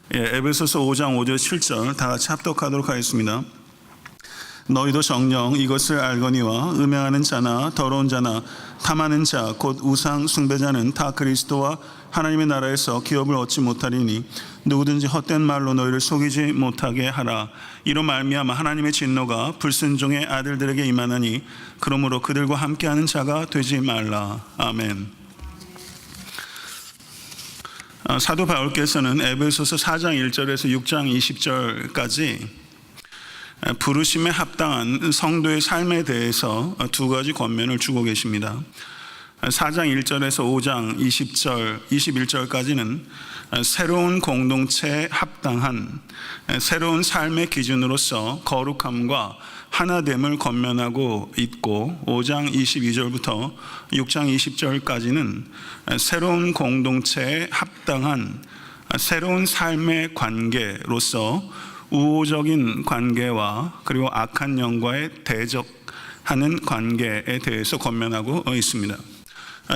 에베소서 5장 5절 7절 다 같이 합독하도록 하겠습니다. 너희도 정녕 이것을 알거니와 음행하는 자나 더러운 자나 탐하는 자 곧 우상 숭배자는 다 그리스도와 하나님의 나라에서 기업을 얻지 못하리니 누구든지 헛된 말로 너희를 속이지 못하게 하라. 이로 말미암아 하나님의 진노가 불순종의 아들들에게 임하나니 그러므로 그들과 함께하는 자가 되지 말라. 아멘. 사도 바울께서는 에베소서 4장 1절에서 6장 20절까지 부르심에 합당한 성도의 삶에 대해서 두 가지 권면을 주고 계십니다. 4장 1절에서 5장 20절, 21절까지는 새로운 공동체에 합당한 새로운 삶의 기준으로서 거룩함과 하나됨을 권면하고 있고, 5장 22절부터 6장 20절까지는 새로운 공동체에 합당한 새로운 삶의 관계로서 우호적인 관계와 그리고 악한 영과의 대적하는 관계에 대해서 권면하고 있습니다.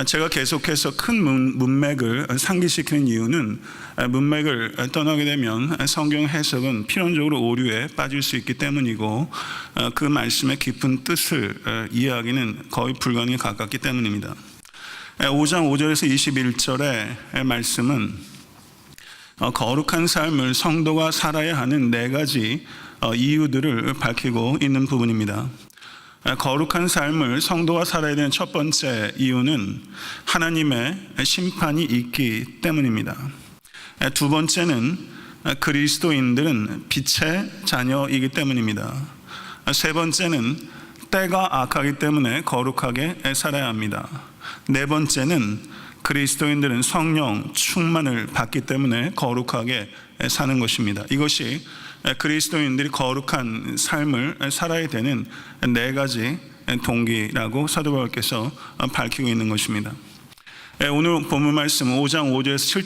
제가 계속해서 큰 문맥을 상기시키는 이유는 문맥을 떠나게 되면 성경 해석은 필연적으로 오류에 빠질 수 있기 때문이고, 그 말씀의 깊은 뜻을 이해하기는 거의 불가능에 가깝기 때문입니다. 5장 5절에서 21절의 말씀은 거룩한 삶을 성도가 살아야 하는 네 가지 이유들을 밝히고 있는 부분입니다. 거룩한 삶을 성도가 살아야 되는 첫 번째 이유는 하나님의 심판이 있기 때문입니다. 두 번째는 그리스도인들은 빛의 자녀이기 때문입니다. 세 번째는 때가 악하기 때문에 거룩하게 살아야 합니다. 네 번째는 그리스도인들은 성령 충만을 받기 때문에 거룩하게 사는 것입니다. 이것이 그리스도인들이 거룩한 삶을 살아야 되는 네 가지 동기라고 사도 바울께서 밝히고 있는 것입니다. 오늘 본문 말씀 5장 5절에서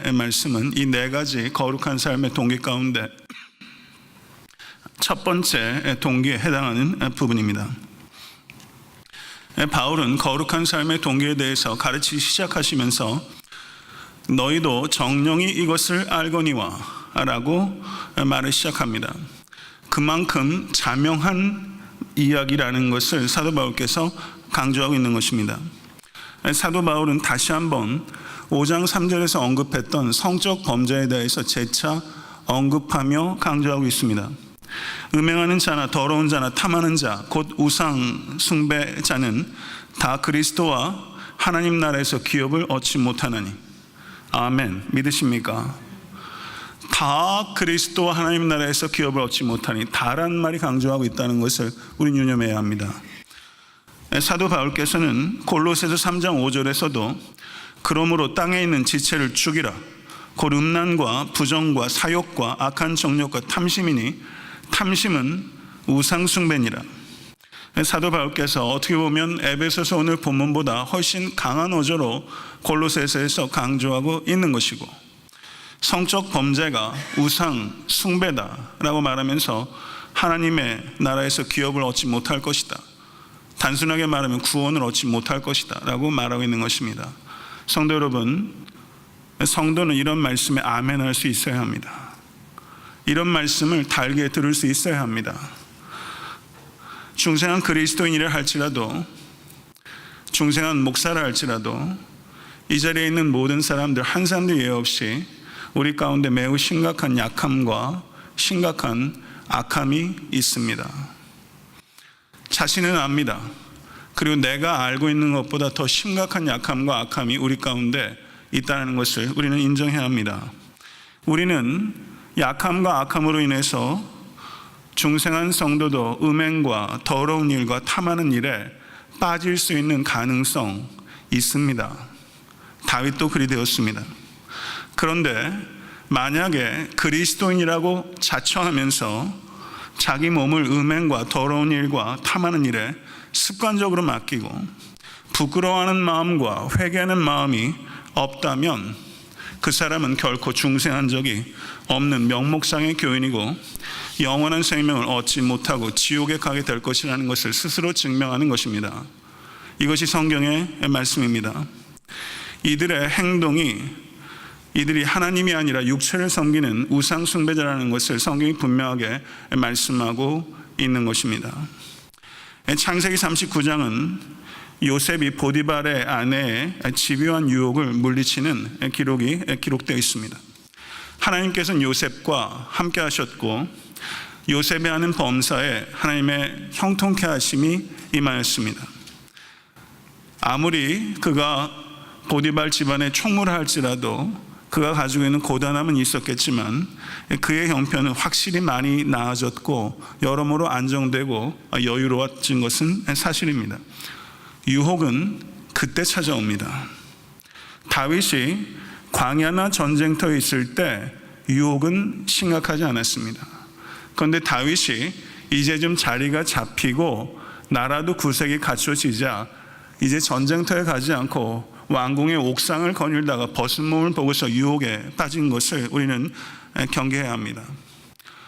7절의 말씀은 이 네 가지 거룩한 삶의 동기 가운데 첫 번째 동기에 해당하는 부분입니다. 바울은 거룩한 삶의 동기에 대해서 가르치기 시작하시면서 너희도 정령이 이것을 알거니와 라고 말을 시작합니다. 그만큼 자명한 이야기라는 것을 사도 바울께서 강조하고 있는 것입니다. 사도 바울은 다시 한번 5장 3절에서 언급했던 성적 범죄에 대해서 재차 언급하며 강조하고 있습니다. 음행하는 자나 더러운 자나 탐하는 자 곧 우상 숭배자는 다 그리스도와 하나님 나라에서 기업을 얻지 못하나니. 아멘. 믿으십니까? 다 그리스도와 하나님 나라에서 기업을 얻지 못하니, 다란 말이 강조하고 있다는 것을 우리는 유념해야 합니다. 사도 바울께서는 골로새서 3장 5절에서도 그러므로 땅에 있는 지체를 죽이라 곧 음란과 부정과 사욕과 악한 정욕과 탐심이니 탐심은 우상 숭배니라. 사도 바울께서 어떻게 보면 에베소서 오늘 본문보다 훨씬 강한 어조로 골로새서에서 강조하고 있는 것이고, 성적 범죄가 우상 숭배다라고 말하면서 하나님의 나라에서 기업을 얻지 못할 것이다, 단순하게 말하면 구원을 얻지 못할 것이다 라고 말하고 있는 것입니다. 성도 여러분, 성도는 이런 말씀에 아멘 할 수 있어야 합니다. 이런 말씀을 달게 들을 수 있어야 합니다. 중생한 그리스도인이라 할지라도, 중생한 목사라 할지라도, 이 자리에 있는 모든 사람들 한 사람도 예외 없이 우리 가운데 매우 심각한 약함과 심각한 악함이 있습니다. 자신은 압니다. 그리고 내가 알고 있는 것보다 더 심각한 약함과 악함이 우리 가운데 있다는 것을 우리는 인정해야 합니다. 우리는 약함과 악함으로 인해서 중생한 성도도 음행과 더러운 일과 탐하는 일에 빠질 수 있는 가능성 있습니다. 다윗도 그리 되었습니다. 그런데 만약에 그리스도인이라고 자처하면서 자기 몸을 음행과 더러운 일과 탐하는 일에 습관적으로 맡기고 부끄러워하는 마음과 회개하는 마음이 없다면 그 사람은 결코 중생한 적이 없는 명목상의 교인이고 영원한 생명을 얻지 못하고 지옥에 가게 될 것이라는 것을 스스로 증명하는 것입니다. 이것이 성경의 말씀입니다. 이들의 행동이 이들이 하나님이 아니라 육체를 섬기는 우상 숭배자라는 것을 성경이 분명하게 말씀하고 있는 것입니다. 창세기 39장은 요셉이 보디발의 아내의 집요한 유혹을 물리치는 기록이 기록되어 있습니다. 하나님께서는 요셉과 함께 하셨고 요셉이 하는 범사에 하나님의 형통케 하심이 임하였습니다. 아무리 그가 보디발 집안의 총무를 할지라도 그가 가지고 있는 고단함은 있었겠지만 그의 형편은 확실히 많이 나아졌고 여러모로 안정되고 여유로워진 것은 사실입니다. 유혹은 그때 찾아옵니다. 다윗이 광야나 전쟁터에 있을 때 유혹은 심각하지 않았습니다. 그런데 다윗이 이제 좀 자리가 잡히고 나라도 구색이 갖춰지자 이제 전쟁터에 가지 않고 왕궁의 옥상을 거닐다가 벗은 몸을 보고서 유혹에 빠진 것을 우리는 경계해야 합니다.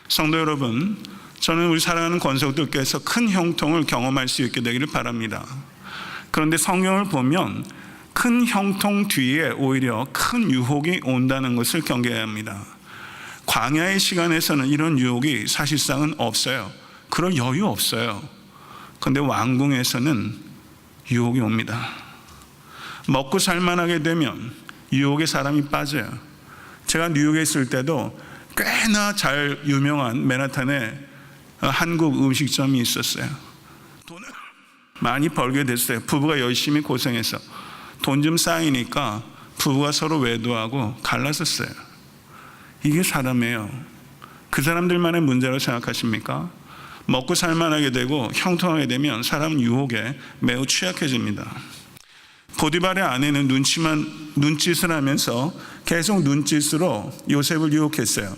성도 여러분, 저는 우리 사랑하는 권속들께서 큰 형통을 경험할 수 있게 되기를 바랍니다. 그런데 성경을 보면 큰 형통 뒤에 오히려 큰 유혹이 온다는 것을 경계해야 합니다. 광야의 시간에서는 이런 유혹이 사실상은 없어요. 그럴 여유 없어요. 그런데 왕궁에서는 유혹이 옵니다. 먹고 살만하게 되면 유혹에 사람이 빠져요. 제가 뉴욕에 있을 때도 꽤나 잘 유명한 맨하탄에 한국 음식점이 있었어요. 돈을 많이 벌게 됐어요. 부부가 열심히 고생해서 돈 좀 쌓이니까 부부가 서로 외도하고 갈라섰어요. 이게 사람이에요. 그 사람들만의 문제라고 생각하십니까? 먹고 살만하게 되고 형통하게 되면 사람은 유혹에 매우 취약해집니다. 보디발의 아내는 눈짓을 하면서 계속 눈짓으로 요셉을 유혹했어요.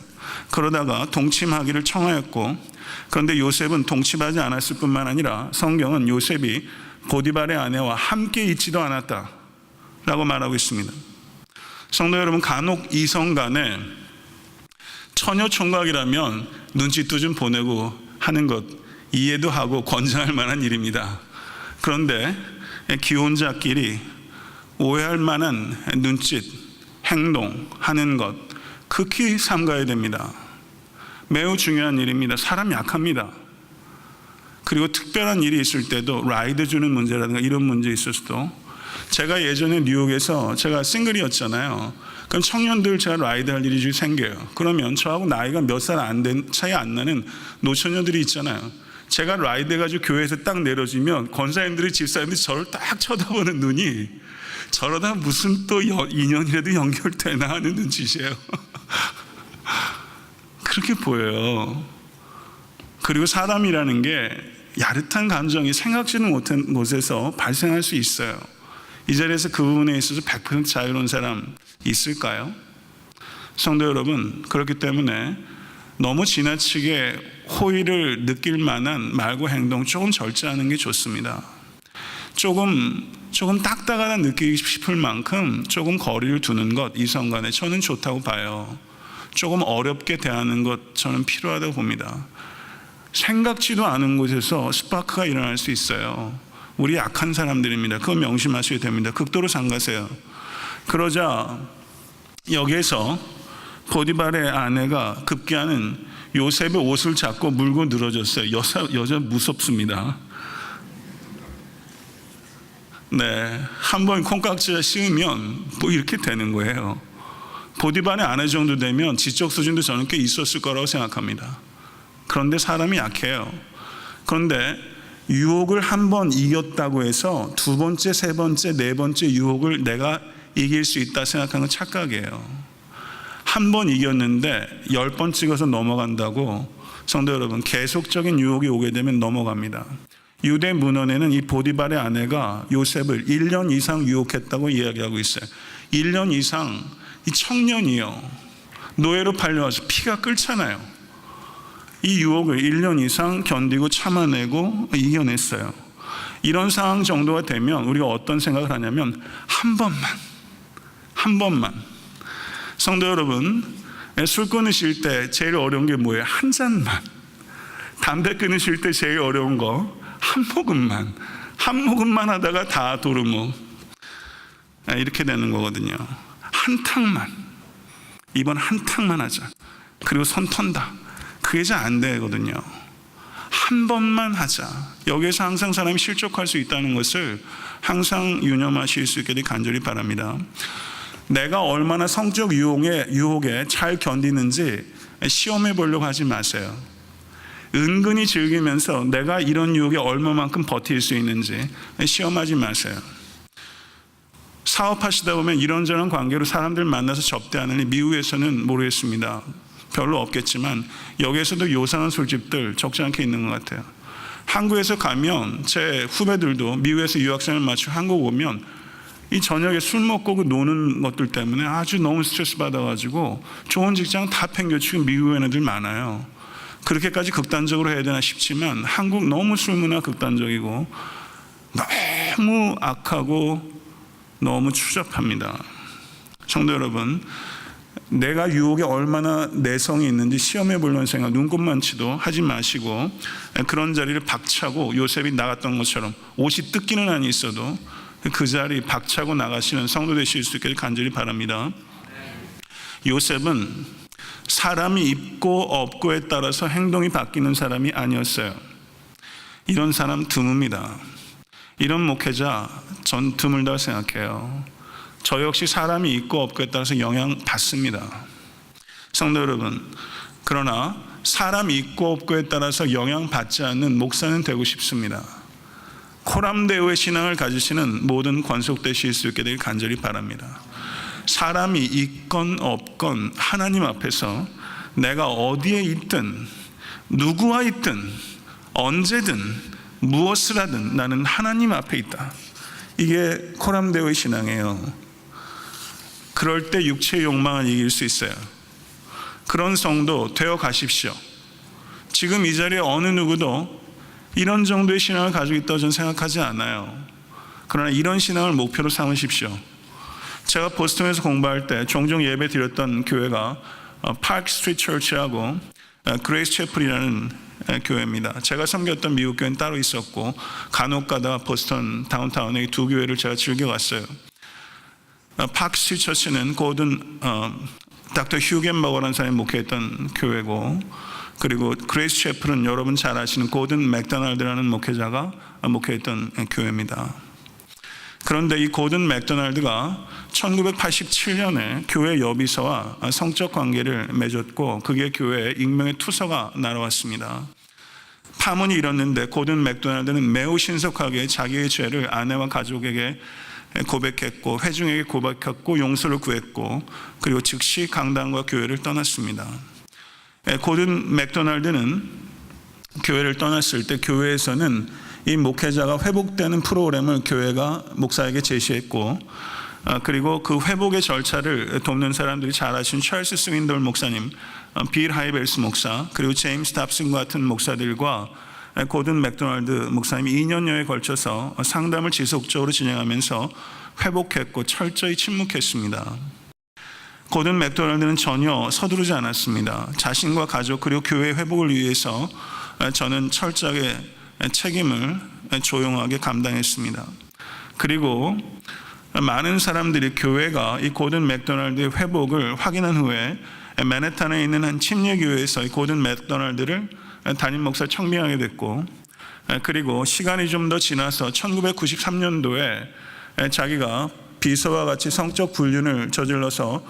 그러다가 동침하기를 청하였고, 그런데 요셉은 동침하지 않았을 뿐만 아니라 성경은 요셉이 보디발의 아내와 함께 있지도 않았다라고 말하고 있습니다. 성도 여러분, 간혹 이성 간에 처녀 총각이라면 눈짓도 좀 보내고 하는 것 이해도 하고 권장할 만한 일입니다. 그런데 기혼자끼리 오해할 만한 눈짓, 행동하는 것 극히 삼가야 됩니다. 매우 중요한 일입니다. 사람 약합니다. 그리고 특별한 일이 있을 때도 라이드 주는 문제라든가 이런 문제 있었어도, 제가 예전에 뉴욕에서 제가 싱글이었잖아요. 그럼 청년들 제가 라이드 할 일이 생겨요. 그러면 저하고 나이가 몇 살 안 된 차이 안 나는 노처녀들이 있잖아요. 제가 라이드 해가지고 교회에서 딱 내려지면 권사님들이 집사님들이 저를 딱 쳐다보는 눈이 저러다 무슨 또 인연이라도 연결되나 하는 눈짓이에요. 그렇게 보여요. 그리고 사람이라는 게 야릇한 감정이 생각지는 못한 곳에서 발생할 수 있어요. 이 자리에서 그 부분에 있어서 100% 자유로운 사람 있을까요? 성도 여러분, 그렇기 때문에 너무 지나치게 호의를 느낄 만한 말과 행동 조금 절제하는 게 좋습니다. 조금 딱딱하다 느끼기 싶을 만큼 조금 거리를 두는 것, 이성 간에 저는 좋다고 봐요. 조금 어렵게 대하는 것 저는 필요하다고 봅니다. 생각지도 않은 곳에서 스파크가 일어날 수 있어요. 우리 약한 사람들입니다. 그거 명심하셔야 됩니다. 극도로 삼가세요. 그러자 여기에서 보디발의 아내가 급기야는 요셉의 옷을 잡고 물고 늘어졌어요. 여자 무섭습니다. 네, 한번 콩깍지가 씌우면 뭐 이렇게 되는 거예요. 보디발의 아내 정도 되면 지적 수준도 저는 꽤 있었을 거라고 생각합니다. 그런데 사람이 약해요. 그런데 유혹을 한 번 이겼다고 해서 두 번째, 세 번째, 네 번째 유혹을 내가 이길 수 있다 생각하는 건 착각이에요. 한 번 이겼는데 10번 찍어서 넘어간다고, 성도 여러분, 계속적인 유혹이 오게 되면 넘어갑니다. 유대 문헌에는 이 보디발의 아내가 요셉을 1년 이상 유혹했다고 이야기하고 있어요. 1년 이상, 이 청년이요, 노예로 팔려와서 피가 끓잖아요. 이 유혹을 1년 이상 견디고 참아내고 이겨냈어요. 이런 상황 정도가 되면 우리가 어떤 생각을 하냐면 한 번만. 성도 여러분, 술 끊으실 때 제일 어려운 게 뭐예요? 한 잔만. 담배 끊으실 때 제일 어려운 거 한 모금만 하다가 다 도루묵 이렇게 되는 거거든요. 한 탕만. 이번 한탕만 하자. 그리고 손 턴다. 그게 잘 안 되거든요. 한 번만 하자. 여기에서 항상 사람이 실족할 수 있다는 것을 항상 유념하실 수 있게 되길 간절히 바랍니다. 내가 얼마나 성적 유혹에 잘 견디는지 시험해 보려고 하지 마세요. 은근히 즐기면서 내가 이런 유혹에 얼마만큼 버틸 수 있는지 시험하지 마세요. 사업하시다 보면 이런저런 관계로 사람들 만나서 접대하느니 미국에서는 모르겠습니다. 별로 없겠지만 여기에서도 요상한 술집들 적지 않게 있는 것 같아요. 한국에서 가면 제 후배들도 미국에서 유학생을 마치고 한국 오면 이 저녁에 술 먹고 그 노는 것들 때문에 아주 너무 스트레스 받아가지고 좋은 직장 다 팽겨치고 미국 온 애들 많아요. 그렇게까지 극단적으로 해야 되나 싶지만 한국 너무 술 문화 극단적이고 너무 악하고 너무 추잡합니다. 성도 여러분, 내가 유혹에 얼마나 내성이 있는지 시험해 보려는 생각 눈꼽만치도 하지 마시고 그런 자리를 박차고 요셉이 나갔던 것처럼 옷이 뜯기는 한이 있어도 그 자리 박차고 나가시는 성도 되실 수 있기를 간절히 바랍니다. 요셉은 사람이 있고 없고에 따라서 행동이 바뀌는 사람이 아니었어요. 이런 사람 드뭅니다. 이런 목회자 전 드물다고 생각해요. 저 역시 사람이 있고 없고에 따라서 영향 받습니다. 성도 여러분, 그러나 사람이 있고 없고에 따라서 영향 받지 않는 목사는 되고 싶습니다. 코람데오의 신앙을 가지시는 모든 권속되실 수 있게 되길 간절히 바랍니다. 사람이 있건 없건 하나님 앞에서 내가 어디에 있든 누구와 있든 언제든 무엇을 하든 나는 하나님 앞에 있다. 이게 코람데오의 신앙이에요. 그럴 때 육체의 욕망을 이길 수 있어요. 그런 성도 되어 가십시오. 지금 이 자리에 어느 누구도 이런 정도의 신앙을 가지고 있다고 저는 생각하지 않아요. 그러나 이런 신앙을 목표로 삼으십시오. 제가 보스턴에서 공부할 때 종종 예배 드렸던 교회가 파크 스트리트 처치하고 그레이스 채플이라는 교회입니다. 제가 섬겼던 미국 교회는 따로 있었고 간혹 가다가 보스턴 다운타운의 두 교회를 제가 즐겨갔어요. 파크 스트리트 처치는 고든 닥터 휴겐버거라는 사람이 목회했던 교회고, 그리고 그레이스 채플은 여러분 잘 아시는 고든 맥도날드라는 목회자가 목회했던 교회입니다. 그런데 이 고든 맥도날드가 1987년에 교회 여비서와 성적 관계를 맺었고 그게 교회에 익명의 투서가 날아왔습니다. 파문이 일었는데 고든 맥도날드는 매우 신속하게 자기의 죄를 아내와 가족에게 고백했고 회중에게 고백했고 용서를 구했고 그리고 즉시 강단과 교회를 떠났습니다. 고든 맥도날드는 교회를 떠났을 때 교회에서는 이 목회자가 회복되는 프로그램을 교회가 목사에게 제시했고 그리고 그 회복의 절차를 돕는 사람들이 잘 아시는 찰스 스윈돌 목사님, 빌 하이벨스 목사, 그리고 제임스 탑슨 같은 목사들과 고든 맥도날드 목사님이 2년여에 걸쳐서 상담을 지속적으로 진행하면서 회복했고 철저히 침묵했습니다. 고든 맥도날드는 전혀 서두르지 않았습니다. 자신과 가족 그리고 교회의 회복을 위해서 저는 철저하게 책임을 조용하게 감당했습니다. 그리고 많은 사람들이 교회가 이 고든 맥도날드의 회복을 확인한 후에 맨해튼에 있는 한 침례교회에서 이 고든 맥도날드를 담임 목사 청빙하게 됐고, 그리고 시간이 좀 더 지나서 1993년도에 자기가 비서와 같이 성적 불륜을 저질러서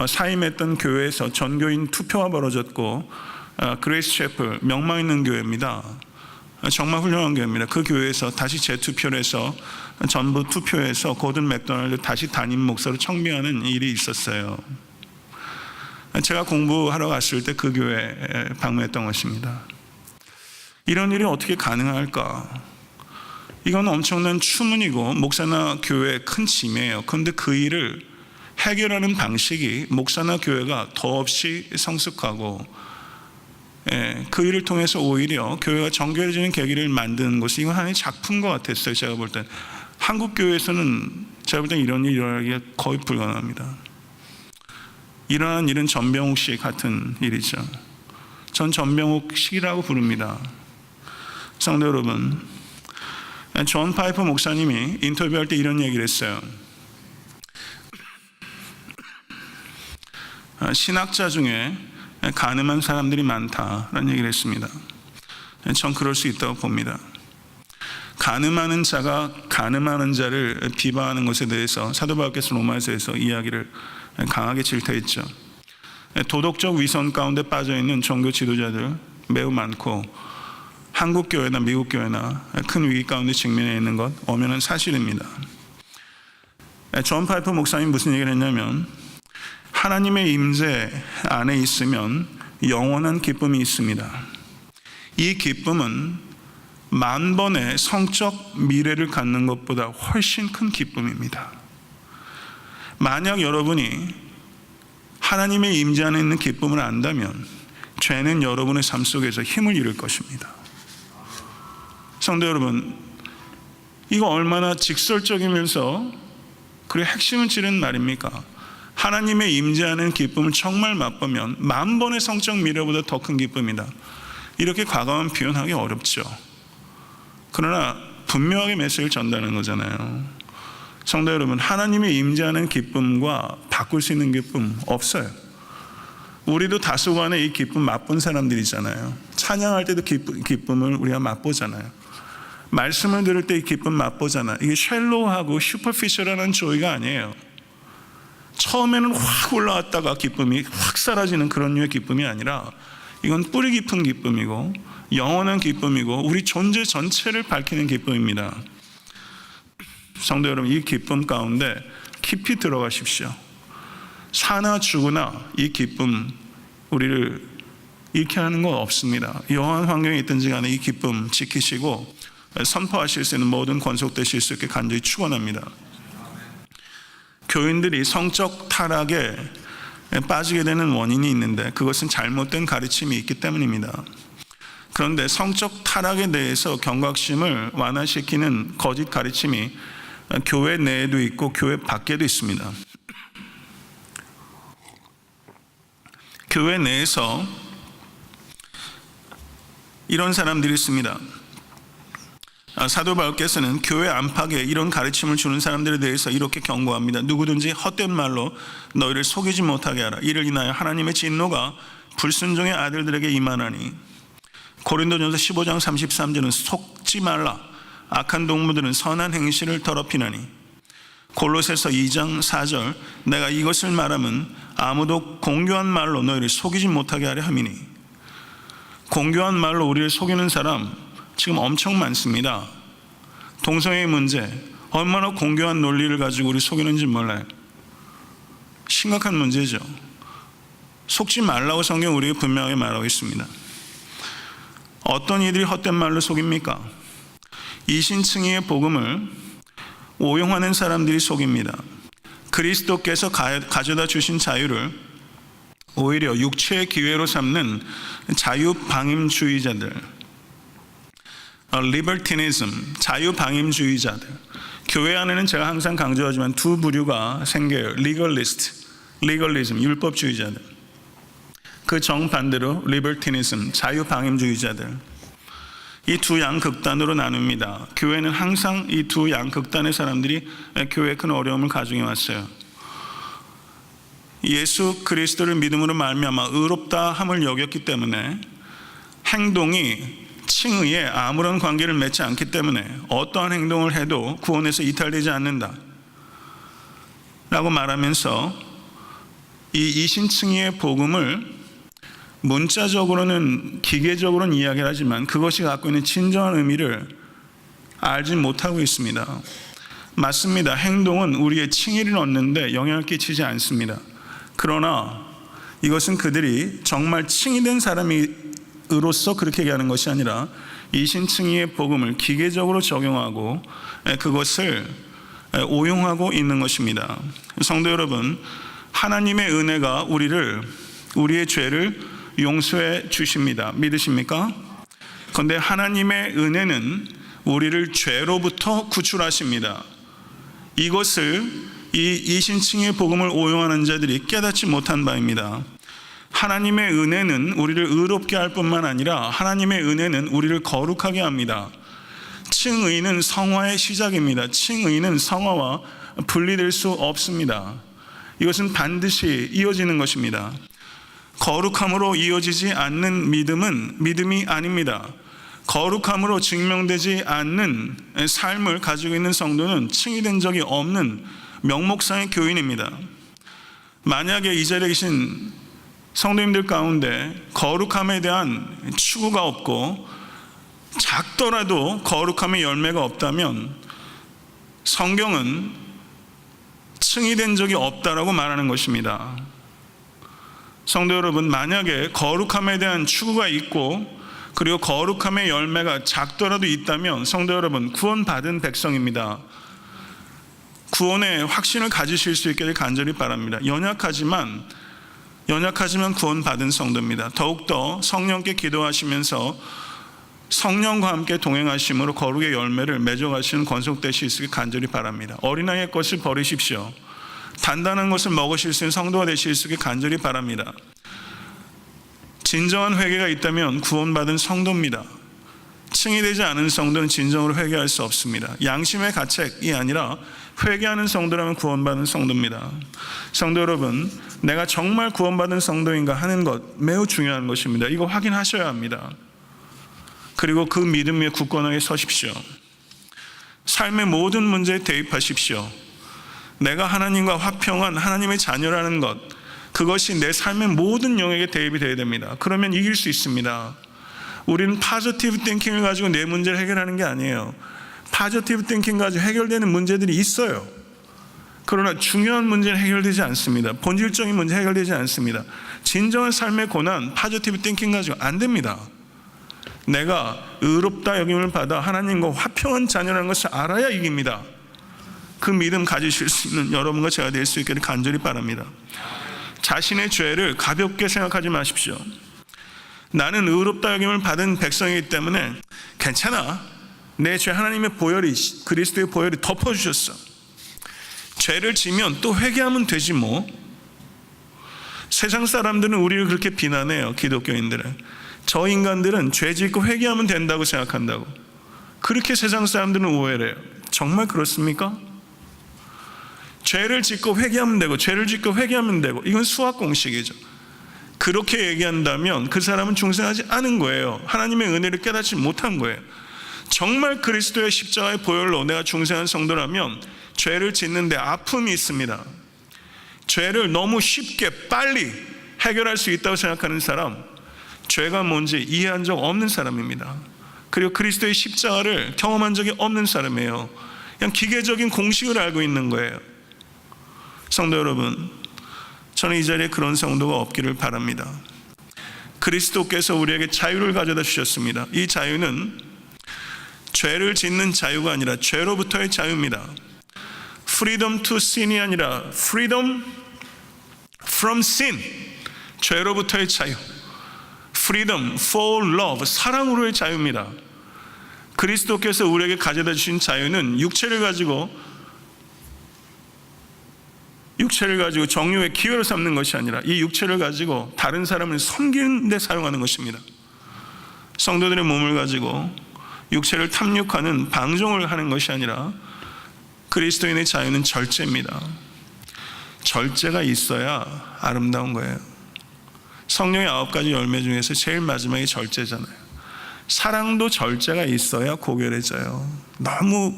사임했던 교회에서 전교인 투표가 벌어졌고, 그레이스 채플 명망 있는 교회입니다. 정말 훌륭한 교회입니다. 그 교회에서 다시 재투표를 해서 전부 투표해서 고든 맥도날드 다시 담임 목사로 청빙하는 일이 있었어요. 제가 공부하러 갔을 때 그 교회에 방문했던 것입니다. 이런 일이 어떻게 가능할까? 이건 엄청난 추문이고 목사나 교회의 큰 짐이에요. 그런데 그 일을 해결하는 방식이 목사나 교회가 더없이 성숙하고 그 일을 통해서 오히려 교회가 정결해지는 계기를 만드는 것이 이건 하나의 작품인 것 같았어요. 제가 볼 땐 한국 교회에서는 제가 볼 땐 이런 일이 일어나기가 거의 불가능합니다. 일어난 일은 전병욱 씨 같은 일이죠. 전 전병욱 식이라고 부릅니다. 성도 여러분, 존 파이퍼 목사님이 인터뷰할 때 이런 얘기를 했어요. 신학자 중에 간음한 사람들이 많다라는 얘기를 했습니다. 전 그럴 수 있다고 봅니다. 간음하는 자가 간음하는 자를 비방하는 것에 대해서 사도 바울께서 로마서에서 이야기를 강하게 질타했죠. 도덕적 위선 가운데 빠져있는 종교 지도자들 매우 많고 한국 교회나 미국 교회나 큰 위기 가운데 직면해 있는 것 엄연한 사실입니다. 존 파이퍼 목사님 무슨 얘기를 했냐면 하나님의 임재 안에 있으면 영원한 기쁨이 있습니다. 이 기쁨은 만 번의 성적 미래를 갖는 것보다 훨씬 큰 기쁨입니다. 만약 여러분이 하나님의 임재 안에 있는 기쁨을 안다면 죄는 여러분의 삶 속에서 힘을 잃을 것입니다. 성도 여러분, 이거 얼마나 직설적이면서 그리고 핵심을 찌른 말입니까? 하나님의 임재하는 기쁨을 정말 맛보면 만 번의 성적 미래보다 더 큰 기쁨이다. 이렇게 과감한 표현하기 어렵죠. 그러나 분명하게 메시지를 전달하는 거잖아요. 성도 여러분, 하나님의 임재하는 기쁨과 바꿀 수 있는 기쁨 없어요. 우리도 다소간에 이 기쁨 맛본 사람들이잖아요. 찬양할 때도 기쁨을 우리가 맛보잖아요. 말씀을 들을 때 이 기쁨 맛보잖아요. 이게 쉘로우하고 슈퍼피셜한 조이가 아니에요. 처음에는 확 올라왔다가 기쁨이 확 사라지는 그런 류의 기쁨이 아니라 이건 뿌리 깊은 기쁨이고 영원한 기쁨이고 우리 존재 전체를 밝히는 기쁨입니다. 성도 여러분, 이 기쁨 가운데 깊이 들어가십시오. 사나 죽으나 이 기쁨 우리를 잃게 하는 건 없습니다. 영원한 환경에 있든지 간에 이 기쁨 지키시고 선포하실 수 있는 모든 권속되실 수 있게 간절히 축원합니다. 교인들이 성적 타락에 빠지게 되는 원인이 있는데 그것은 잘못된 가르침이 있기 때문입니다. 그런데 성적 타락에 대해서 경각심을 완화시키는 거짓 가르침이 교회 내에도 있고 교회 밖에도 있습니다. 교회 내에서 이런 사람들이 있습니다. 사도 바울께서는 교회 안팎에 이런 가르침을 주는 사람들에 대해서 이렇게 경고합니다. 누구든지 헛된 말로 너희를 속이지 못하게 하라. 이를 인하여 하나님의 진노가 불순종의 아들들에게 임하나니. 고린도전서 15장 33절은 속지 말라. 악한 동무들은 선한 행실을 더럽히나니. 골로새서 2장 4절 내가 이것을 말하면 아무도 공교한 말로 너희를 속이지 못하게 하려 함이니. 공교한 말로 우리를 속이는 사람 지금 엄청 많습니다. 동성애의 문제, 얼마나 공교한 논리를 가지고 우리 속이는지 몰라요. 심각한 문제죠. 속지 말라고 성경 우리에게 분명하게 말하고 있습니다. 어떤 이들이 헛된 말로 속입니까? 이신층의의 복음을 오용하는 사람들이 속입니다. 그리스도께서 가져다 주신 자유를 오히려 육체의 기회로 삼는 자유방임주의자들, 리버티니즘, 자유방임주의자들. 교회 안에는 제가 항상 강조하지만 두 부류가 생겨요. 리걸리즘, 율법주의자들. 그 정반대로 리버티니즘, 자유방임주의자들. 이 두 양극단으로 나눕니다. 교회는 항상 이 두 양극단의 사람들이 교회에 큰 어려움을 가중해 왔어요. 예수 그리스도를 믿음으로 말미암아 의롭다 함을 여겼기 때문에 행동이 칭의에 아무런 관계를 맺지 않기 때문에 어떠한 행동을 해도 구원에서 이탈되지 않는다 라고 말하면서 이 이신칭의의 복음을 문자적으로는 기계적으로는 이야기를 하지만 그것이 갖고 있는 진정한 의미를 알지 못하고 있습니다. 맞습니다. 행동은 우리의 칭의를 얻는데 영향을 끼치지 않습니다. 그러나 이것은 그들이 정말 칭의된 사람으로서 그렇게 얘기하는 것이 아니라 이신칭의의 복음을 기계적으로 적용하고 그것을 오용하고 있는 것입니다. 성도 여러분, 하나님의 은혜가 우리의 죄를 용서해 주십니다. 믿으십니까? 그런데 하나님의 은혜는 우리를 죄로부터 구출하십니다. 이것을 이 이신칭의 복음을 오용하는 자들이 깨닫지 못한 바입니다. 하나님의 은혜는 우리를 의롭게 할 뿐만 아니라 하나님의 은혜는 우리를 거룩하게 합니다. 칭의는 성화의 시작입니다. 칭의는 성화와 분리될 수 없습니다. 이것은 반드시 이어지는 것입니다. 거룩함으로 이어지지 않는 믿음은 믿음이 아닙니다. 거룩함으로 증명되지 않는 삶을 가지고 있는 성도는 칭의된 적이 없는 명목상의 교인입니다. 만약에 이 자리에 계신 성도님들 가운데 거룩함에 대한 추구가 없고 작더라도 거룩함의 열매가 없다면 성경은 칭의된 적이 없다라고 말하는 것입니다. 성도 여러분, 만약에 거룩함에 대한 추구가 있고 그리고 거룩함의 열매가 작더라도 있다면 성도 여러분, 구원받은 백성입니다. 구원의 확신을 가지실 수 있기를 간절히 바랍니다. 연약하지만 구원받은 성도입니다. 더욱더 성령께 기도하시면서 성령과 함께 동행하심으로 거룩의 열매를 맺어가시는 권속되실 수 있기를 간절히 바랍니다. 어린아이의 것을 버리십시오. 단단한 것을 먹으실 수 있는 성도가 되실 수 있기를 간절히 바랍니다. 진정한 회개가 있다면 구원받은 성도입니다. 칭의되지 않은 성도는 진정으로 회개할 수 없습니다. 양심의 가책이 아니라 회개하는 성도라면 구원받은 성도입니다. 성도 여러분, 내가 정말 구원받은 성도인가 하는 것 매우 중요한 것입니다. 이거 확인하셔야 합니다. 그리고 그 믿음 위에 굳건하게 서십시오. 삶의 모든 문제에 대입하십시오. 내가 하나님과 화평한 하나님의 자녀라는 것, 그것이 내 삶의 모든 영역에 대입이 되어야 됩니다. 그러면 이길 수 있습니다. 우리는 파지티브 띵킹을 가지고 내 문제를 해결하는 게 아니에요. 파지티브 띵킹 가지고 해결되는 문제들이 있어요. 그러나 중요한 문제는 해결되지 않습니다. 본질적인 문제 해결되지 않습니다. 진정한 삶의 고난, 파지티브 띵킹 가지고 안 됩니다. 내가 의롭다 여김을 받아 하나님과 화평한 자녀라는 것을 알아야 이깁니다. 그 믿음 가지실 수 있는 여러분과 제가 될 수 있기를 간절히 바랍니다. 자신의 죄를 가볍게 생각하지 마십시오. 나는 의롭다 여김을 받은 백성이기 때문에 괜찮아. 내 죄 하나님의 보혈이, 그리스도의 보혈이 덮어주셨어. 죄를 지면 또 회개하면 되지 뭐. 세상 사람들은 우리를 그렇게 비난해요. 기독교인들은. 저 인간들은 죄 짓고 회개하면 된다고 생각한다고. 그렇게 세상 사람들은 오해를 해요. 정말 그렇습니까? 죄를 짓고 회개하면 되고, 죄를 짓고 회개하면 되고, 이건 수학 공식이죠. 그렇게 얘기한다면 그 사람은 중생하지 않은 거예요. 하나님의 은혜를 깨닫지 못한 거예요. 정말 그리스도의 십자가의 보혈로 내가 중생한 성도라면 죄를 짓는데 아픔이 있습니다. 죄를 너무 쉽게 빨리 해결할 수 있다고 생각하는 사람, 죄가 뭔지 이해한 적 없는 사람입니다. 그리고 그리스도의 십자가를 경험한 적이 없는 사람이에요. 그냥 기계적인 공식을 알고 있는 거예요. 성도 여러분, 저는 이 자리에 그런 성도가 없기를 바랍니다. 그리스도께서 우리에게 자유를 가져다 주셨습니다. 이 자유는 죄를 짓는 자유가 아니라 죄로부터의 자유입니다. Freedom to sin이 아니라 Freedom from sin, 죄로부터의 자유. Freedom for love, 사랑으로의 자유입니다. 그리스도께서 우리에게 가져다 주신 자유는 육체를 가지고 정욕의 기회로 삼는 것이 아니라 이 육체를 가지고 다른 사람을 섬기는 데 사용하는 것입니다. 성도들의 몸을 가지고 육체를 탐욕하는 방종을 하는 것이 아니라 그리스도인의 자유는 절제입니다. 절제가 있어야 아름다운 거예요. 성령의 9가지 열매 중에서 제일 마지막이 절제잖아요. 사랑도 절제가 있어야 고결해져요. 너무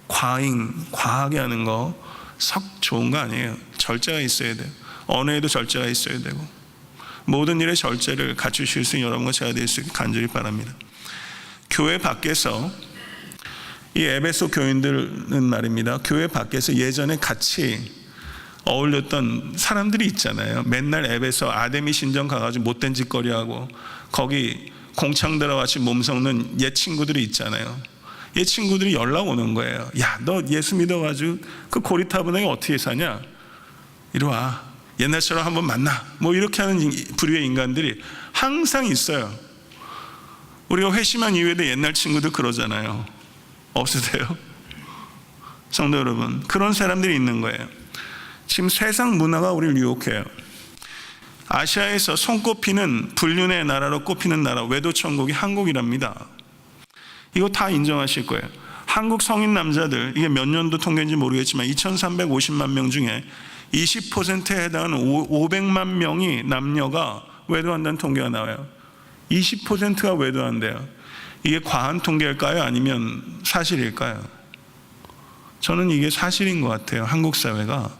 과하게 하는 거 썩 좋은 거 아니에요. 절제가 있어야 돼요. 언어에도 절제가 있어야 되고, 모든 일에 절제를 갖추실 수 있는 여러분과 제가 될 수 있게 간절히 바랍니다. 교회 밖에서, 이 에베소 교인들은 말입니다, 교회 밖에서 예전에 같이 어울렸던 사람들이 있잖아요. 맨날 에베소 아데미 신전 가가지고 못된 짓거리하고 거기 공창 들어같이 몸섞는 옛 친구들이 있잖아요. 옛 친구들이 연락 오는 거예요. 야, 너 예수 믿어가지고 그 고리타분하게 어떻게 사냐? 이리 와. 옛날처럼 한번 만나. 뭐 이렇게 하는 부류의 인간들이 항상 있어요. 우리가 회심한 이후에도 옛날 친구들 그러잖아요. 없으세요? 성도 여러분, 그런 사람들이 있는 거예요. 지금 세상 문화가 우리를 유혹해요. 아시아에서 손꼽히는 불륜의 나라로 꼽히는 나라, 외도천국이 한국이랍니다. 이거 다 인정하실 거예요. 한국 성인 남자들, 이게 몇 년도 통계인지 모르겠지만 2350만 명 중에 20%에 해당하는 500만 명이 남녀가 외도한다는 통계가 나와요. 20%가 외도한대요. 이게 과한 통계일까요? 아니면 사실일까요? 저는 이게 사실인 것 같아요. 한국 사회가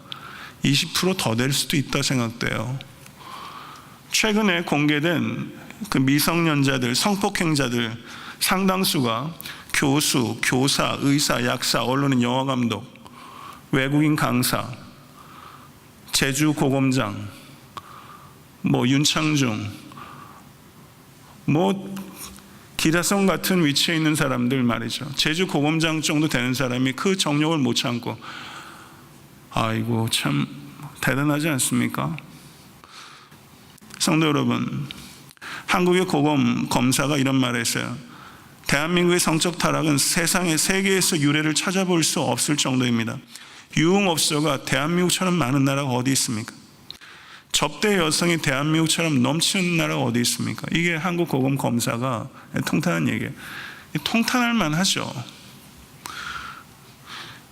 20% 더 될 수도 있다 생각돼요. 최근에 공개된 그 미성년자들, 성폭행자들 상당수가 교수, 교사, 의사, 약사, 언론인, 영화감독, 외국인 강사, 제주 고검장, 윤창중, 기사성 같은 위치에 있는 사람들 말이죠. 제주 고검장 정도 되는 사람이 그 정욕을 못 참고, 아이고 참 대단하지 않습니까? 성도 여러분, 한국의 고검 검사가 이런 말을 했어요. 대한민국의 성적 타락은 세계에서 유례를 찾아볼 수 없을 정도입니다. 유흥업소가 대한민국처럼 많은 나라가 어디 있습니까? 접대 여성이 대한민국처럼 넘치는 나라가 어디 있습니까? 이게 한국 고검 검사가 통탄한 얘기예요. 통탄할 만하죠.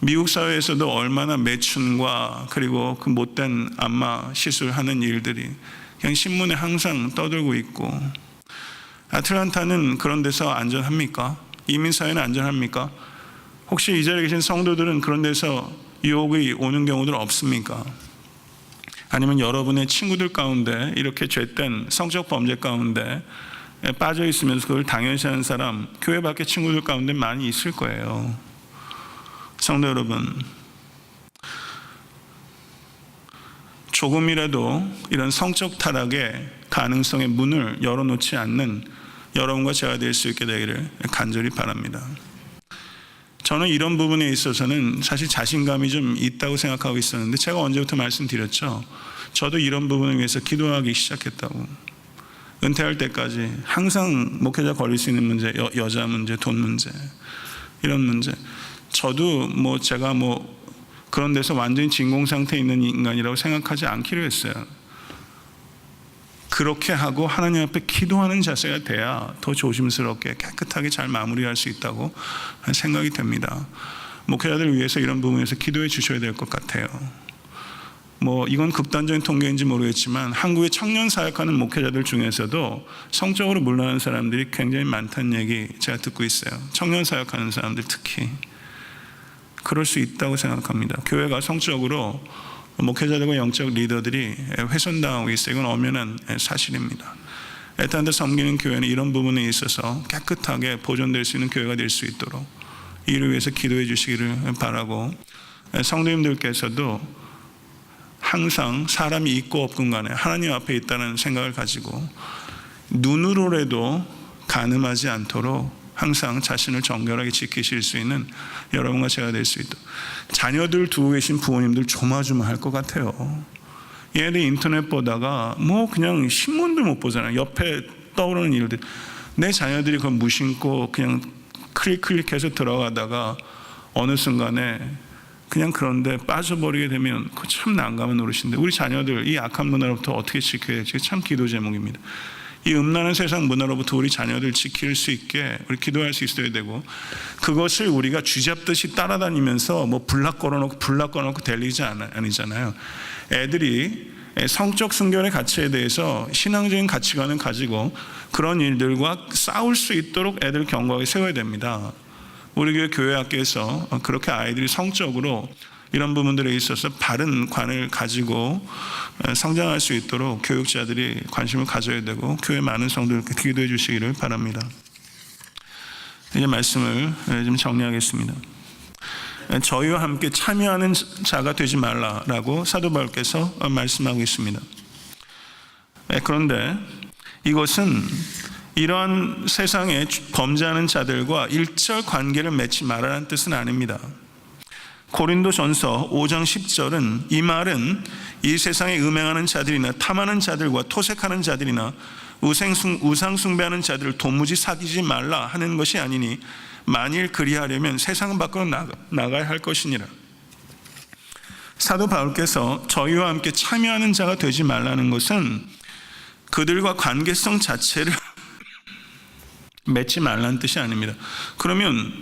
미국 사회에서도 얼마나 매춘과 그리고 그 못된 안마 시술하는 일들이 그냥 신문에 항상 떠들고 있고, 아틀란타는 그런 데서 안전합니까? 이민사회는 안전합니까? 혹시 이 자리에 계신 성도들은 그런 데서 유혹이 오는 경우들 없습니까? 아니면 여러분의 친구들 가운데 이렇게 죄된 성적 범죄 가운데 빠져 있으면서 그걸 당연시하는 사람, 교회 밖에 친구들 가운데 많이 있을 거예요. 성도 여러분, 조금이라도 이런 성적 타락의 가능성의 문을 열어놓지 않는 여러분과 제가 될 수 있게 되기를 간절히 바랍니다. 저는 이런 부분에 있어서는 사실 자신감이 좀 있다고 생각하고 있었는데, 제가 언제부터 말씀드렸죠. 저도 이런 부분을 위해서 기도하기 시작했다고. 은퇴할 때까지 항상 목회자 걸릴 수 있는 문제, 여자 문제, 돈 문제, 이런 문제. 저도 제가 그런 데서 완전히 진공 상태에 있는 인간이라고 생각하지 않기로 했어요. 그렇게 하고 하나님 앞에 기도하는 자세가 돼야 더 조심스럽게 깨끗하게 잘 마무리할 수 있다고 생각이 됩니다. 목회자들을 위해서 이런 부분에서 기도해 주셔야 될 것 같아요. 이건 극단적인 통계인지 모르겠지만 한국의 청년 사역하는 목회자들 중에서도 성적으로 물러나는 사람들이 굉장히 많다는 얘기 제가 듣고 있어요. 청년 사역하는 사람들 특히 그럴 수 있다고 생각합니다. 교회가 성적으로 목회자들과 영적 리더들이 훼손당하고 있어요. 이건 엄연한 사실입니다. 애타한테 섬기는 교회는 이런 부분에 있어서 깨끗하게 보존될 수 있는 교회가 될 수 있도록 이를 위해서 기도해 주시기를 바라고, 성도님들께서도 항상 사람이 있고 없건 간에 하나님 앞에 있다는 생각을 가지고 눈으로라도 간음하지 않도록 항상 자신을 정결하게 지키실 수 있는 여러분과 제가 될 수 있도록. 자녀들 두고 계신 부모님들 조마조마할 것 같아요. 얘네들 인터넷 보다가 그냥 신문도 못 보잖아요. 옆에 떠오르는 일들. 내 자녀들이 그걸 무심코 그냥 클릭해서 들어가다가 어느 순간에 그냥 그런데 빠져버리게 되면 그거 참 난감한 노릇인데, 우리 자녀들 이 악한 문화로부터 어떻게 지켜야 될지 참 기도 제목입니다. 이 음란한 세상 문화로부터 우리 자녀들 지킬 수 있게 우리 기도할 수 있어야 되고, 그것을 우리가 쥐잡듯이 따라다니면서 불락 걸어놓고 될 일이 아니잖아요. 애들이 성적 순결의 가치에 대해서 신앙적인 가치관을 가지고 그런 일들과 싸울 수 있도록 애들 견고하게 세워야 됩니다. 우리 교회 학교에서 그렇게 아이들이 성적으로 이런 부분들에 있어서 바른 관을 가지고 성장할 수 있도록 교육자들이 관심을 가져야 되고, 교회 많은 성도들께 기도해 주시기를 바랍니다. 이제 말씀을 좀 정리하겠습니다. 저희와 함께 참여하는 자가 되지 말라라고 사도 바울께서 말씀하고 있습니다. 그런데 이것은 이러한 세상에 범죄하는 자들과 일절 관계를 맺지 말라는 뜻은 아닙니다. 고린도전서 5장 10절은 이 말은 이 세상에 음행하는 자들이나 탐하는 자들과 토색하는 자들이나 우상 숭배하는 자들을 도무지 사귀지 말라 하는 것이 아니니 만일 그리하려면 세상 밖으로 나가야 할 것이니라. 사도 바울께서 저희와 함께 참여하는 자가 되지 말라는 것은 그들과 관계성 자체를 맺지 말라는 뜻이 아닙니다. 그러면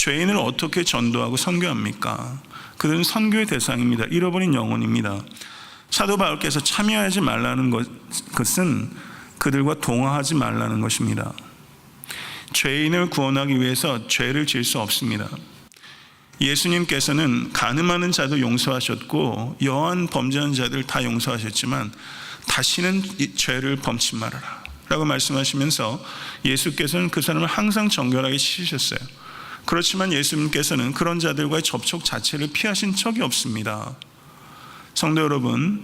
죄인을 어떻게 전도하고 선교합니까? 그들은 선교의 대상입니다. 잃어버린 영혼입니다. 사도 바울께서 참여하지 말라는 것은 그들과 동화하지 말라는 것입니다. 죄인을 구원하기 위해서 죄를 지을 수 없습니다. 예수님께서는 간음하는 자도 용서하셨고 여한 범죄하는 자들 다 용서하셨지만 다시는 이 죄를 범치 말아라 라고 말씀하시면서 예수께서는 그 사람을 항상 정결하게 씻으셨어요. 그렇지만 예수님께서는 그런 자들과의 접촉 자체를 피하신 적이 없습니다. 성도 여러분,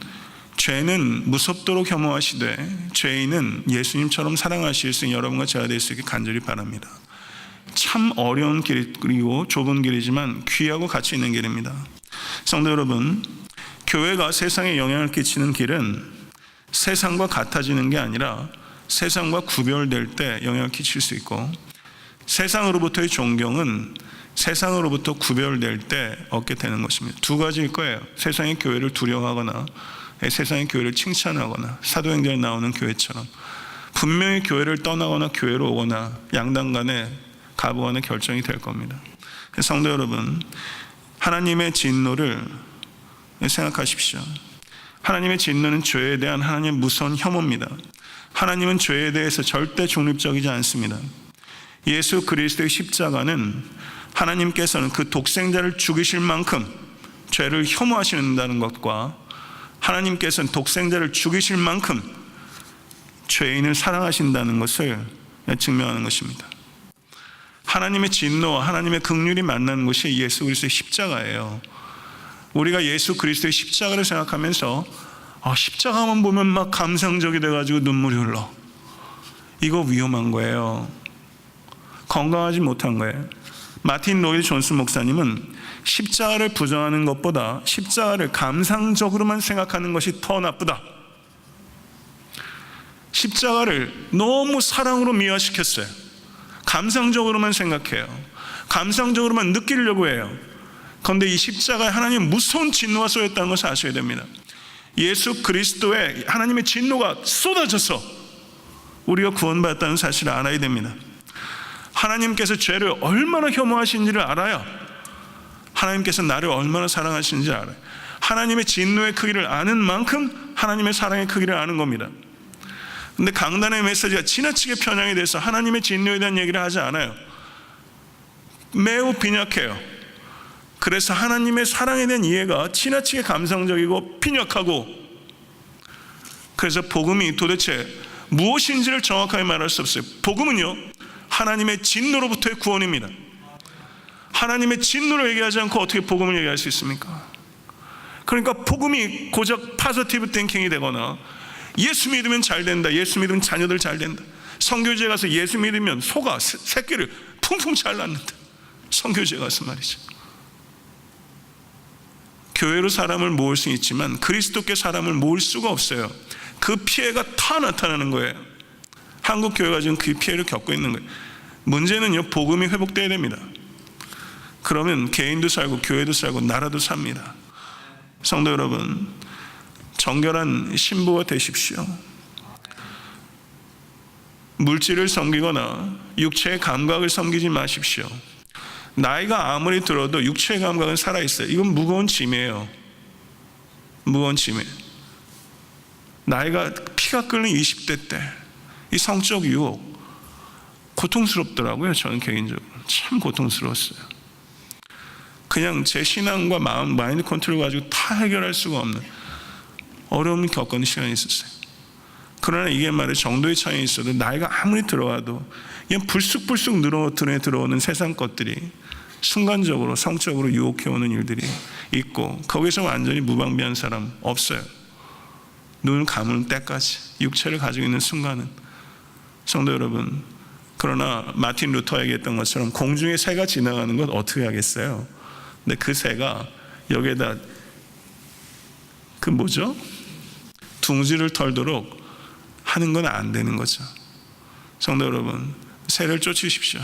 죄는 무섭도록 혐오하시되 죄인은 예수님처럼 사랑하실 수 있는 여러분과 제가 될 수 있게 간절히 바랍니다. 참 어려운 길이고 좁은 길이지만 귀하고 가치 있는 길입니다. 성도 여러분, 교회가 세상에 영향을 끼치는 길은 세상과 같아지는 게 아니라 세상과 구별될 때 영향을 끼칠 수 있고, 세상으로부터의 존경은 세상으로부터 구별될 때 얻게 되는 것입니다. 두 가지일 거예요. 세상의 교회를 두려워하거나 세상의 교회를 칭찬하거나 사도행전에 나오는 교회처럼 분명히 교회를 떠나거나 교회로 오거나 양당 간에 가부간의 결정이 될 겁니다. 성도 여러분, 하나님의 진노를 생각하십시오. 하나님의 진노는 죄에 대한 하나님의 무서운 혐오입니다. 하나님은 죄에 대해서 절대 중립적이지 않습니다. 예수 그리스도의 십자가는 하나님께서는 그 독생자를 죽이실 만큼 죄를 혐오하신다는 것과 하나님께서는 독생자를 죽이실 만큼 죄인을 사랑하신다는 것을 증명하는 것입니다. 하나님의 진노와 하나님의 긍휼이 만나는 것이 예수 그리스도의 십자가예요. 우리가 예수 그리스도의 십자가를 생각하면서 십자가만 보면 막 감상적이 돼가지고 눈물이 흘러. 이거 위험한 거예요. 건강하지 못한 거예요. 마틴 로이드 존슨 목사님은 십자가를 부정하는 것보다 십자가를 감상적으로만 생각하는 것이 더 나쁘다. 십자가를 너무 사랑으로 미화시켰어요. 감상적으로만 생각해요. 감상적으로만 느끼려고 해요. 그런데 이 십자가에 하나님의 무서운 진노가 쏟았다는 것을 아셔야 됩니다. 예수 그리스도의 하나님의 진노가 쏟아져서 우리가 구원받았다는 사실을 알아야 됩니다. 하나님께서 죄를 얼마나 혐오하시는지를 알아야 하나님께서 나를 얼마나 사랑하시는지 알아요. 하나님의 진노의 크기를 아는 만큼 하나님의 사랑의 크기를 아는 겁니다. 근데 강단의 메시지가 지나치게 편향이 돼서 하나님의 진노에 대한 얘기를 하지 않아요. 매우 빈약해요. 그래서 하나님의 사랑에 대한 이해가 지나치게 감성적이고 빈약하고, 그래서 복음이 도대체 무엇인지를 정확하게 말할 수 없어요. 복음은요, 하나님의 진노로부터의 구원입니다. 하나님의 진노를 얘기하지 않고 어떻게 복음을 얘기할 수 있습니까? 그러니까 복음이 고작 파지티브 띵킹이 되거나 예수 믿으면 잘 된다, 예수 믿으면 자녀들 잘 된다, 선교지에 가서 예수 믿으면 소가 새끼를 풍풍 잘 낳는다, 선교지에 가서 말이죠. 교회로 사람을 모을 수 있지만 그리스도께 사람을 모을 수가 없어요. 그 피해가 다 나타나는 거예요. 한국 교회가 지금 그 피해를 겪고 있는 거예요. 문제는요, 복음이 회복돼야 됩니다. 그러면 개인도 살고 교회도 살고 나라도 삽니다. 성도 여러분, 정결한 신부가 되십시오. 물질을 섬기거나 육체의 감각을 섬기지 마십시오. 나이가 아무리 들어도 육체의 감각은 살아있어요. 이건 무거운 짐이에요. 무거운 짐이에요. 나이가 피가 끓는 20대 때 이 성적 유혹 고통스럽더라고요. 저는 개인적으로 참 고통스러웠어요. 그냥 제 신앙과 마음, 마인드 컨트롤 가지고 다 해결할 수가 없는 어려움을 겪는 시간이 있었어요. 그러나 이게 말이에요, 정도의 차이가 있어도 나이가 아무리 들어와도 그냥 불쑥불쑥 눈에 들어오는 세상 것들이 순간적으로 성적으로 유혹해오는 일들이 있고, 거기서 완전히 무방비한 사람 없어요. 눈을 감을 때까지 육체를 가지고 있는 순간은. 성도 여러분, 그러나 마틴 루터 얘기했던 것처럼 공중에 새가 지나가는 것 어떻게 하겠어요? 근데 그 새가 여기에다 둥지를 털도록 하는 건 안 되는 거죠. 성도 여러분, 새를 쫓으십시오.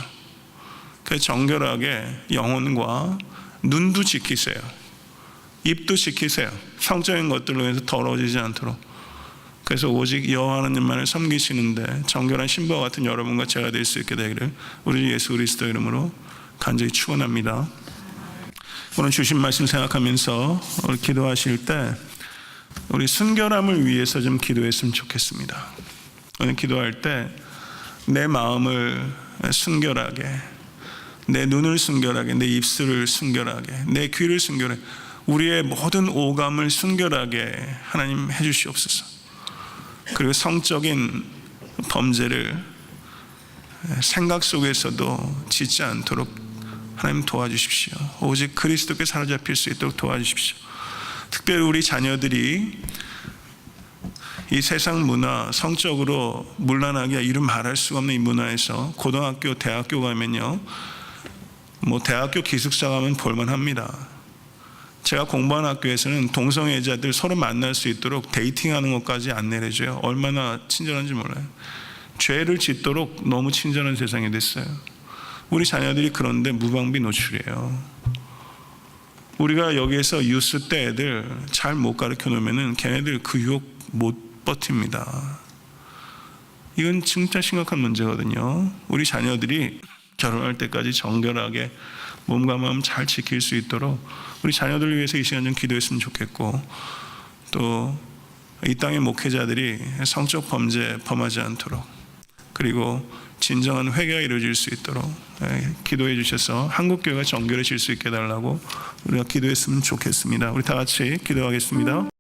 그 정결하게 영혼과 눈도 지키세요. 입도 지키세요. 성적인 것들로 해서 더러워지지 않도록. 그래서 오직 여호와 하나님만을 섬기시는데 정결한 신부와 같은 여러분과 제가 될 수 있게 되기를 우리 예수 그리스도 이름으로 간절히 축원합니다. 오늘 주신 말씀 생각하면서 우리 기도하실 때 우리 순결함을 위해서 좀 기도했으면 좋겠습니다. 오늘 기도할 때 내 마음을 순결하게, 내 눈을 순결하게, 내 입술을 순결하게, 내 귀를 순결하게, 우리의 모든 오감을 순결하게 하나님 해주시옵소서. 그리고 성적인 범죄를 생각 속에서도 짓지 않도록 하나님 도와주십시오. 오직 그리스도께 사로잡힐 수 있도록 도와주십시오. 특별히 우리 자녀들이 이 세상 문화, 성적으로 문란하게 이루 말할 수가 없는 이 문화에서 고등학교, 대학교 가면요, 대학교 기숙사 가면 볼만합니다. 제가 공부한 학교에서는 동성애자들 서로 만날 수 있도록 데이팅하는 것까지 안내를 해줘요. 얼마나 친절한지 몰라요. 죄를 짓도록 너무 친절한 세상이 됐어요. 우리 자녀들이 그런데 무방비 노출이에요. 우리가 여기에서 유스 때 애들 잘 못 가르쳐 놓으면은 걔네들 그 유혹 못 버팁니다. 이건 진짜 심각한 문제거든요. 우리 자녀들이 결혼할 때까지 정결하게 몸과 마음 잘 지킬 수 있도록 우리 자녀들을 위해서 이 시간 좀 기도했으면 좋겠고, 또 이 땅의 목회자들이 성적 범죄 범하지 않도록, 그리고 진정한 회개가 이루어질 수 있도록 기도해 주셔서 한국교회가 정결해질 수 있게 해달라고 우리가 기도했으면 좋겠습니다. 우리 다 같이 기도하겠습니다.